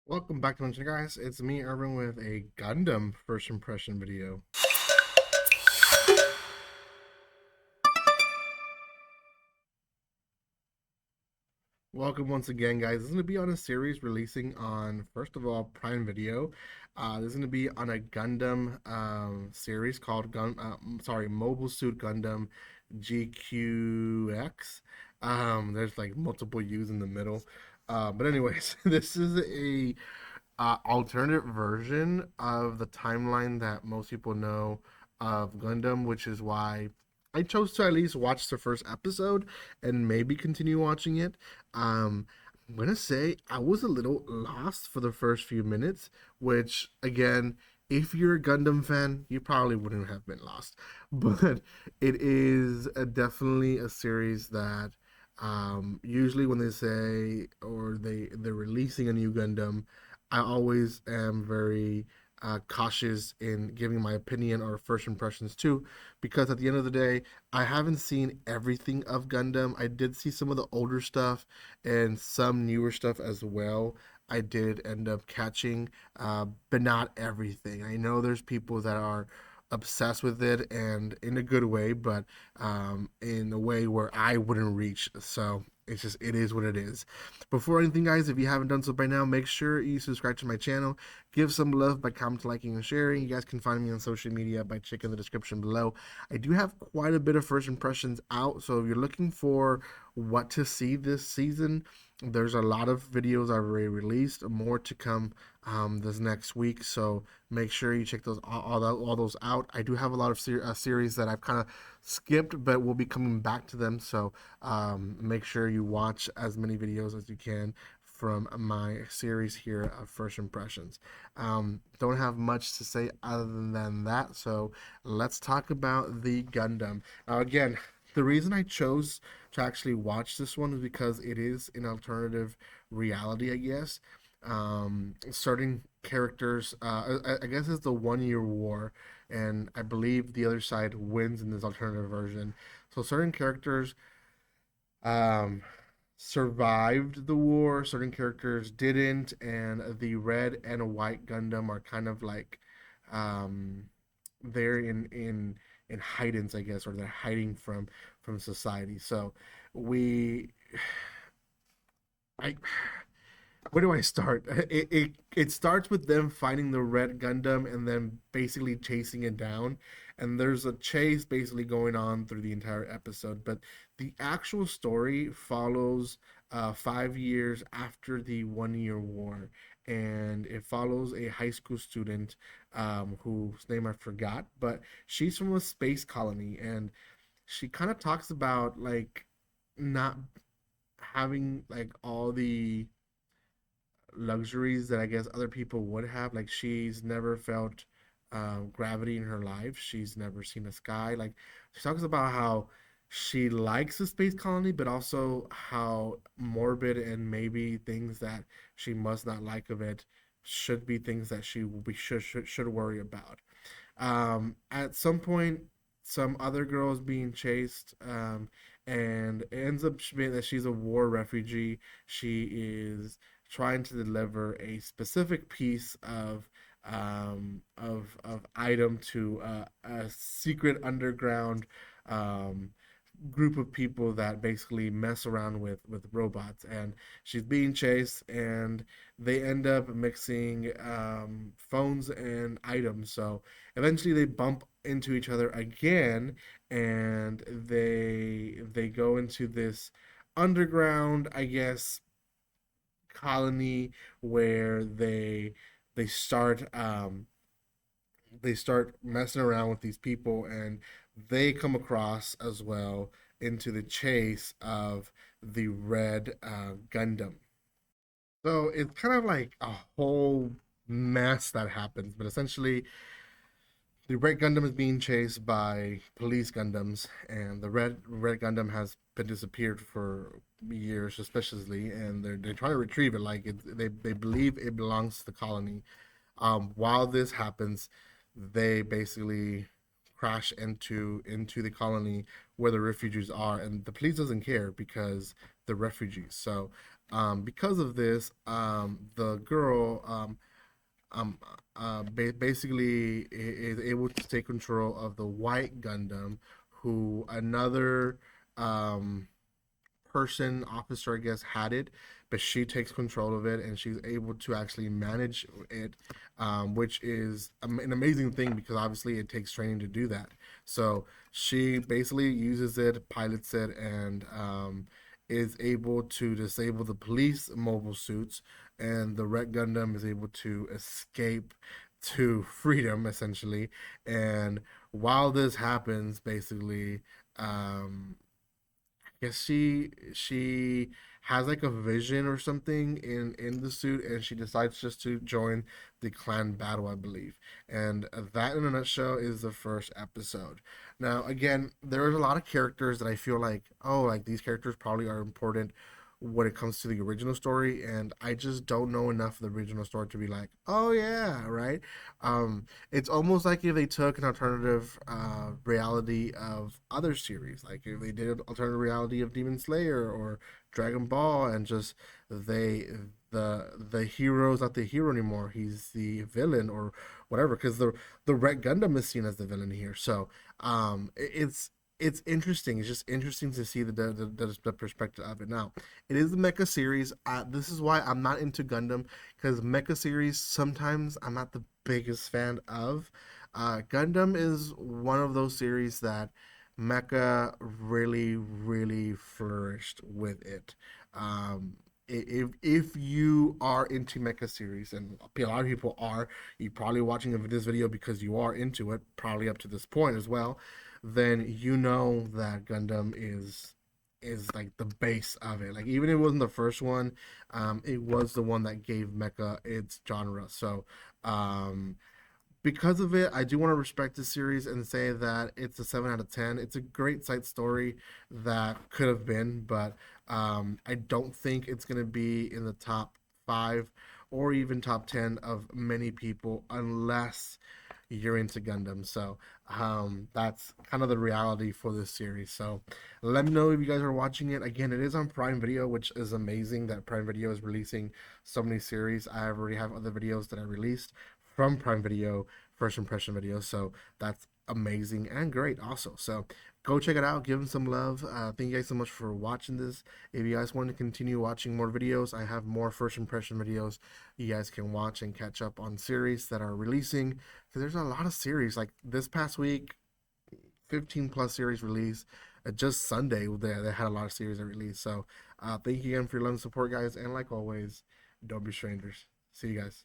Welcome back to my channel, guys. It's me, Irvin, with a Gundam first impression video. Welcome once again, guys. This is going to be on a series releasing on, first of all, Prime Video. This is going to be on a Gundam series called Mobile Suit Gundam GQuuuuuX. There's like multiple U's in the middle. But anyways, this is a alternate version of the timeline that most people know of Gundam, which is why I chose to at least watch the first episode and maybe continue watching it. I'm gonna say I was a little lost for the first few minutes, which again, if you're a Gundam fan, you probably wouldn't have been lost. But it is definitely a series that usually when they say or they're releasing a new Gundam, I always am very cautious in giving my opinion or first impressions too, because at the end of the day, I haven't seen everything of Gundam. I did see some of the older stuff and some newer stuff as well. I did end up catching, but not everything. I know there's people that are obsessed with it and in a good way, but in a way where I wouldn't reach. So it is what it is. Before anything, guys, if you haven't done so by now, make sure you subscribe to my channel. Give some love by commenting, liking, and sharing. You guys can find me on social media by checking the description below. I do have quite a bit of first impressions out, so if you're looking for what to see this season, there's a lot of videos I've already released, more to come this next week. So make sure you check those all those out. I do have a lot of series that I've kind of skipped, but we'll be coming back to them. So make sure you watch as many videos as you can from my series here of first impressions. Don't have much to say other than that. So let's talk about the Gundam. Again, the reason I chose to actually watch this one is because it is an alternative reality, I guess. Certain characters, I guess it's the 1 year war, and I believe the other side wins in this alternative version. So certain characters um, survived the war, certain characters didn't, and the red and a white Gundam are kind of like um, they're in hidance, I guess, or they're hiding from society. So we, I, where do I start? It starts with them finding the red Gundam and then basically chasing it down. And there's a chase basically going on through the entire episode. But the actual story follows 5 years after the 1 year war. And it follows a high school student whose name I forgot, but she's from a space colony. And she kind of talks about like not having like all the luxuries that I guess other people would have. Like she's never felt gravity in her life. She's never seen a sky. Like she talks about how she likes the space colony, but also how morbid and maybe things that she must not like of it should be things that should worry about. At some point, some other girl is being chased, and it ends up being that she's a war refugee. She is trying to deliver a specific piece of item to a secret underground um, group of people that basically mess around with robots, and she's being chased, and they end up mixing phones and items. So eventually they bump into each other again, and they go into this underground, I guess, colony where they start they start messing around with these people, and they come across as well into the chase of the red Gundam. So it's kind of like a whole mess that happens, but essentially the red Gundam is being chased by police Gundams, and the red Gundam has been disappeared for years, suspiciously, and they're trying to retrieve it. Like they believe it belongs to the colony. While this happens, they basically crash into the colony where the refugees are, and the police doesn't care because the refugees. So Because of this, the girl basically is able to take control of the white Gundam, who another um, person, officer, I guess, had it, but she takes control of it and she's able to actually manage it, which is an amazing thing because obviously it takes training to do that. So she basically uses it, pilots it, and is able to disable the police mobile suits, and the Red Gundam is able to escape to freedom essentially. And while this happens, basically, um, guess she has like a vision or something in the suit, and she decides just to join the clan battle, I believe. And that, in a nutshell, is the first episode. Now, again, there's a lot of characters that I feel like, oh, like these characters probably are important when it comes to the original story, and I just don't know enough of the original story to be like, oh yeah, right. It's almost like if they took an alternative reality of other series, like if they did an alternative reality of Demon Slayer or Dragon Ball, and just they the hero's not the hero anymore, he's the villain or whatever, because the Red Gundam is seen as the villain here. So it's interesting. It's just interesting to see the perspective of it. Now, it is the mecha series. This is why I'm not into Gundam, because mecha series sometimes I'm not the biggest fan of. Gundam is one of those series that mecha really, really flourished with it. If you are into mecha series, and a lot of people are, you're probably watching this video because you are into it, probably up to this point as well, then you know that Gundam is like the base of it. Like even if it wasn't the first one, it was the one that gave mecha its genre. So because of it, I do want to respect the series and say that it's a 7 out of 10. It's a great side story that could have been, but I don't think it's going to be in the top 5 or even top 10 of many people unless you're into Gundam. So that's kind of the reality for this series. So let me know if you guys are watching it. Again, it is on Prime Video, which is amazing that Prime Video is releasing so many series. I already have other videos that I released from Prime Video, first impression videos. So that's amazing and great also. So go check it out, give them some love. Thank you guys so much for watching this. If you guys want to continue watching more videos, I have more first impression videos you guys can watch and catch up on series that are releasing, because there's a lot of series. Like this past week, 15 plus series released. Just Sunday they had a lot of series that released. So thank you again for your love and support, guys, and like always, don't be strangers. See you guys.